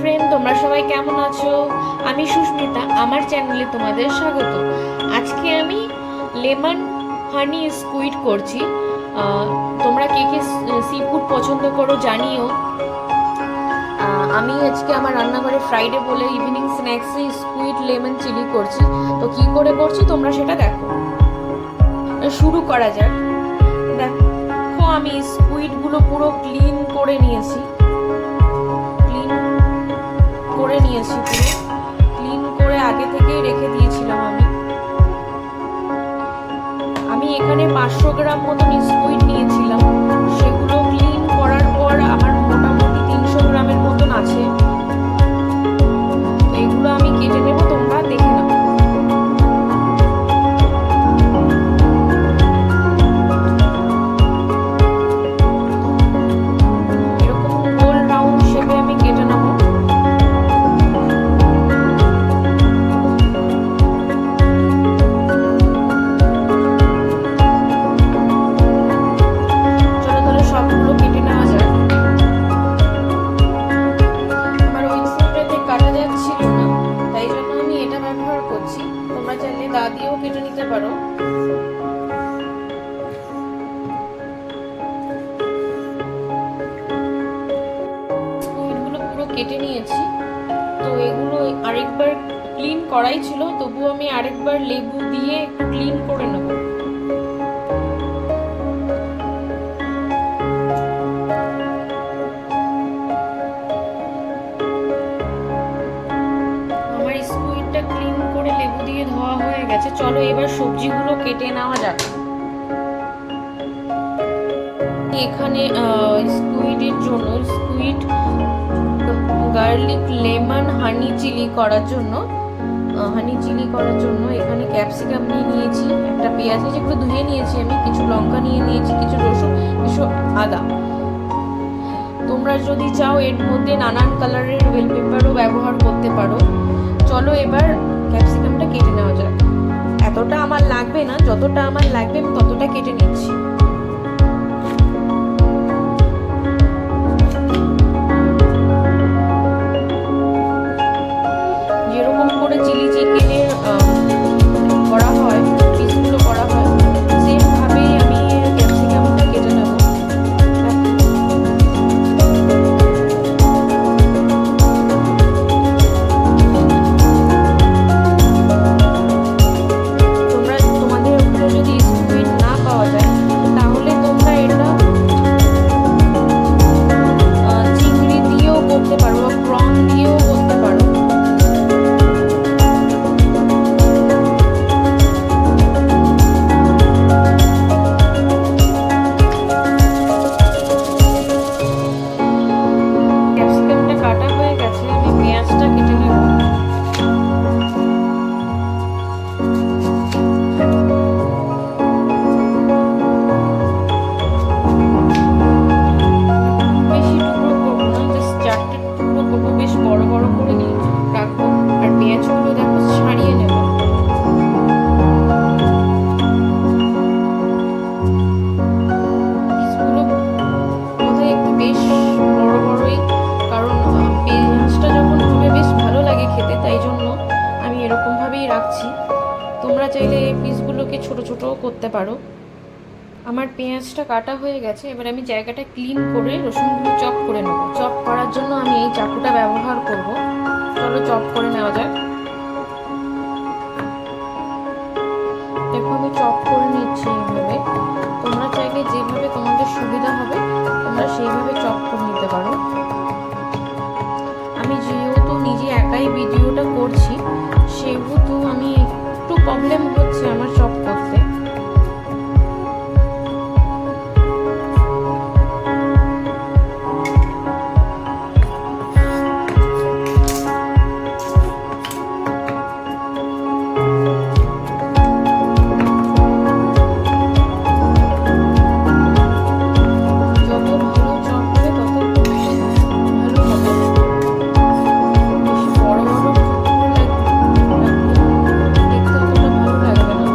Friend, তোমরা সবাই কেমন আছো? আমি সুস্মিতা, আমার চ্যানেলে তোমাদের স্বাগত। আজকে আমি লেমন হানি স্কুইড করছি। তোমরা কে কে সি ফুড পছন্দ করো জানিও। আমি আজকে আমার রান্নাঘরে ফ্রাইডে বলে ইভিনিং স্ন্যাক্সে স্কুইড লেমন চিলি করছি। তো কি করে করছি তোমরা সেটা দেখো। শুরু করা যাক। দেখো, আমি স্কুইডগুলো পুরো ক্লিন করে নিয়েছি। পুরো ক্লিন করে আগে থেকেই রেখে দিয়েছিলাম। আমি এখানে 500 গ্রাম মতন স্কুইড নিয়েছিলাম। সেগুলো ক্লিন করার পর আমার মোটামুটি 300 গ্রামের মতন আছে। এগুলো আমি কেটে নেব, তোমরা দেখে নাও। এরকম গোল রাউন্ড শেপে আমি কেটে নেব। দা দিয়েও কেটে নিতে পারো। স্কুইডগুলো পুরো কেটে নিয়েছি। তো এগুলো আরেকবার ক্লিন করাই ছিল, তবুও আমি আরেকবার লেবু দিয়ে একটু ক্লিন করে নেব। আমার স্কুইডটা ক্লিন করে লেবু দিয়ে ধোয়া হয়ে গেছে। চলো এবার সবজিগুলো কেটে নেওয়া যাক। এখানে squid garlic lemon honey chilli করার জন্য এখানে ক্যাপসিকাম নিয়ে নিয়েছি, একটা পেঁয়াজ নিয়েছি, এগুলো ধুয়ে নিয়েছি আমি, কিছু লঙ্কা নিয়ে নিয়েছি, কিছু রসুন, কিছু আদা। তোমরা যদি চাও এর মধ্যে নানান কালারের বেল পেপারও ব্যবহার করতে পারো। চলো এবার ক্যাপসিকামটা কেটে নেওয়া যাক। এতটা আমার লাগবে না, যতটা আমার লাগবে আমি ততটা কেটে নিচ্ছি। যেরকম করে চিলি চিকেনের করা হয়, পিসগুলো করা হয়, সেম ভাবেই আমি ক্যাপসিকামটা কেটে নেব। তোমাদের ওখানে যদি স্কুইড না পাওয়া যায় তাহলে তোমরা এটা চিংড়ি দিয়েও করতে পারো বা প্রন দিয়েও করতে পারো। ক্যাপসিকামটা কাটা হয়ে গেছে, আমি পেঁয়াজটা কেটে নেব। বেশি টুকরো করবো না, জাস্ট 4টে টুকরো করবো, বেশ বড় বড় করে রাখবো। আর পেঁয়াজগুলো দেখো ছাড়িয়ে নেব। পিসগুলো বোধহয় একটু বেশ বড় বড়ই, কারণ পেঁয়াজটা যখন হবে বেশ ভালো লাগে খেতে, তাই জন্য আমি এরকম ভাবেই রাখছি। তোমরা চাইলে পিসগুলোকে ছোট ছোটও করতে পারো। আমার পেঁয়াজটা কাটা হয়ে গেছে, এবার আমি জায়গাটা ক্লিন করে রসুনগুলো চপ করে নেব। চপ করার জন্য আমি এই চাকুটা ব্যবহার করব। চলো চপ করে নেওয়া যাক। দেখো আমি চপ করে নিচ্ছি এইভাবে। তোমরা চাইলে যেভাবে তোমাদের সুবিধা হবে তোমরা সেইভাবে চপ করে নিতে পারো। আমি যেহেতু নিজে একাই ভিডিওটা করছি সেহেতু আমি একটু প্রবলেম হচ্ছে আমার চপ করতে। বড় বড় দেখতে অতটা ভালো লাগবে না।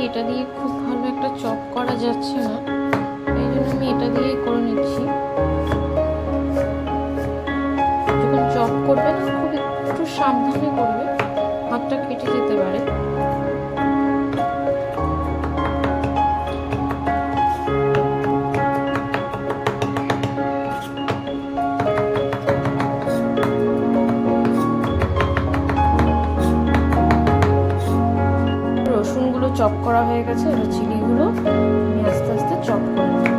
এটা দিয়ে খুব ভালো একটা চপ করা যাচ্ছে না, এই জন্য আমি এটা দিয়েই করে নিচ্ছি। যখন চপ করবে না খুব একটু সাবধানে করবে, হাতটা কেটে যেতে পারে। রসুনগুলো চপ করা হয়ে গেছে, এবার চিলিগুলো আমি আস্তে আস্তে চপ করে নেব।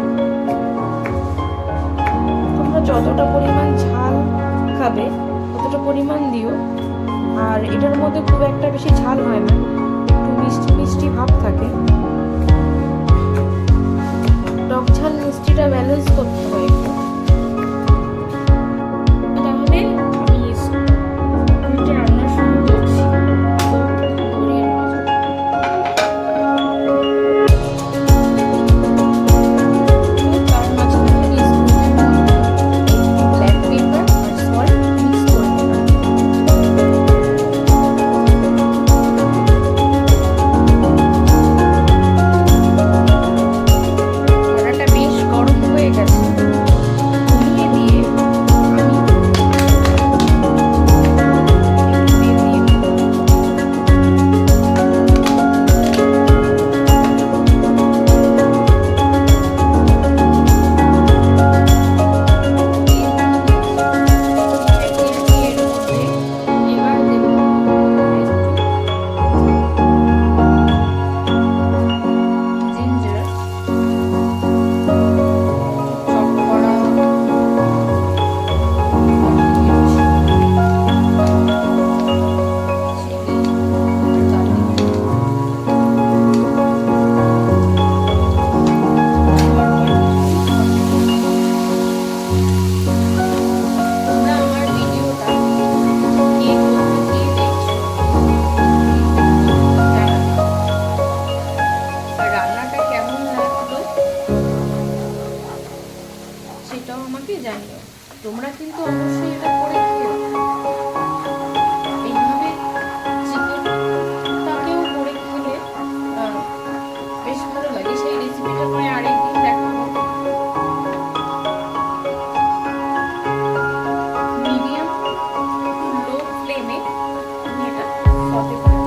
তোমরা যতটা পরিমাণ ঝাল খাবে ততটা পরিমাণ দিও। আর এটার মধ্যে খুব একটা বেশি ঝাল হয় না, একটু মিষ্টি মিষ্টি ভাব থাকে। টক ঝাল মিষ্টিটা ব্যালেন্স করতে হয় একটু। তাহলে আমি রান্না শুরু করছি। সেটাও আমাকে জানিও। তোমরা কিন্তু অবশ্যই এটা করে খেও। এইভাবে চিকেনটাকেও করে খেলে বেশ ভালো লাগে। সেই রেসিপিটা পরে আরেকদিন দেখাবো। মিডিয়াম লো ফ্লেমে আমি এটা সতে করে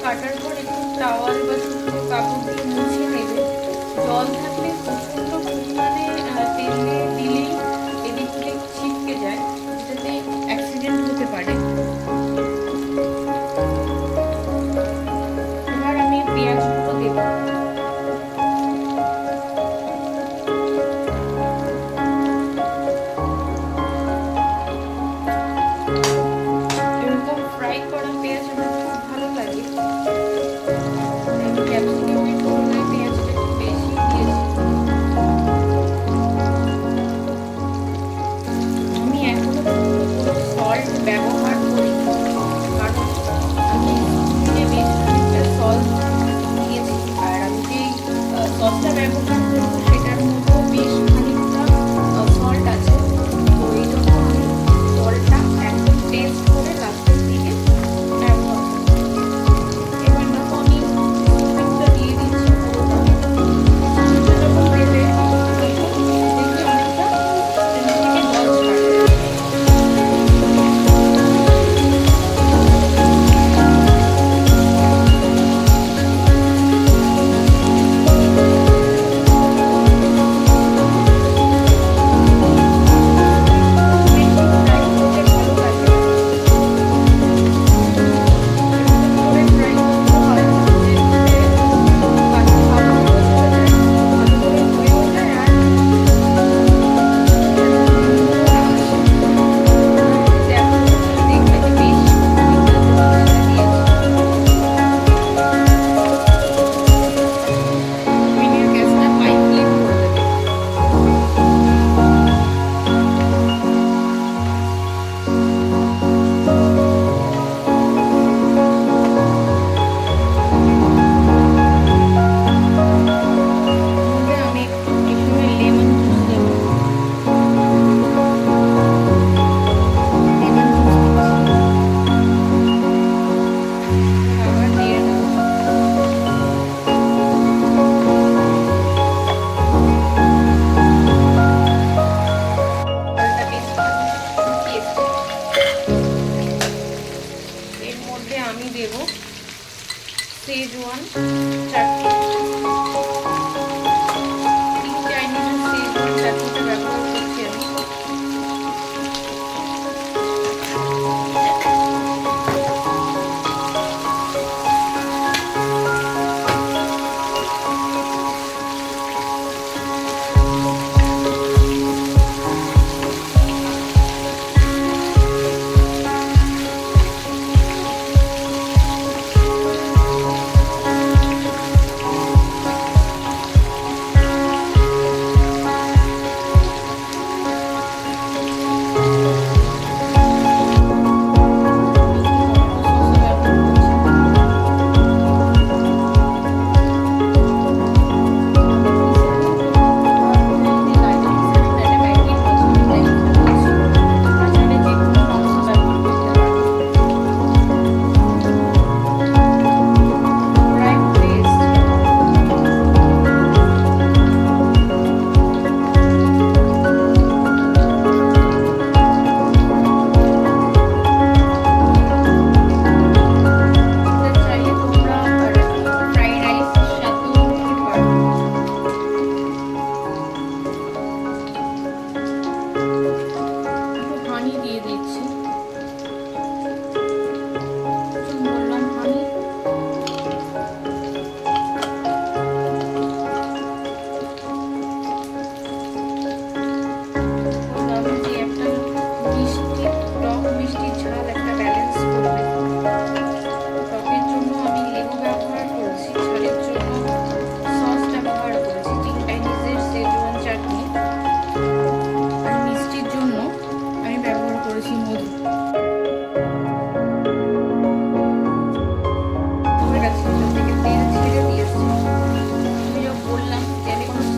কাটার পর একটু টাওয়াল বা শুকনো কাপড় দিয়ে মুছে নেবে। জল থাকলে প্রচণ্ড পরিমাণে তেল দিয়ে দিলেই এদিক থেকে ছিটকে যায়, যেটাতে অ্যাক্সিডেন্ট হতে পারে। এবার আমি পেঁয়াজগুলো দেবো। এরকম ফ্রাই করা পেঁয়াজ আমার খুব ভালো লাগে। ক্যাপসিকামের তুলনায় পেঁয়াজটা একটু বেশি দিয়েছি। আমি এখনো পর্যন্ত কোনো সল্ট ব্যবহার করি, কারণ আমি বেশ খানিকটা সল্ট দিয়েছি। আর আমি যে সসটা ব্যবহার করবো সেটার মধ্যেও বেশ খানিকটা সল্ট আছে। তো এই জন্য আমি সল্টটা একদম টেস্ট করে লাস্টের দিকে ব্যবহার মধ্যে আমি দেব সেজওয়ান চাটনি। চাইনিজ সেজওয়ান চাটনিটা ব্যবহার করছি আমি।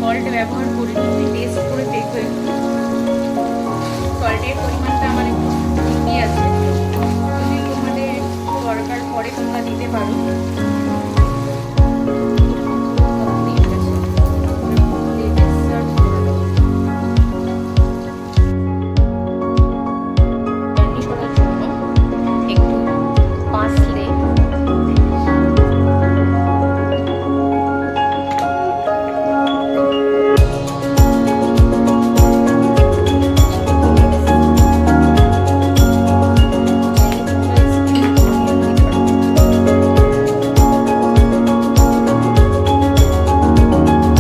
সল্ট ব্যবহার করিনি, তুমি টেস্ট করে দেখবে। সল্টের পরিমাণটা আমার একটু বেশি আছে, যদি তোমাদের দরকার পড়ে তোমরা দিতে পারো।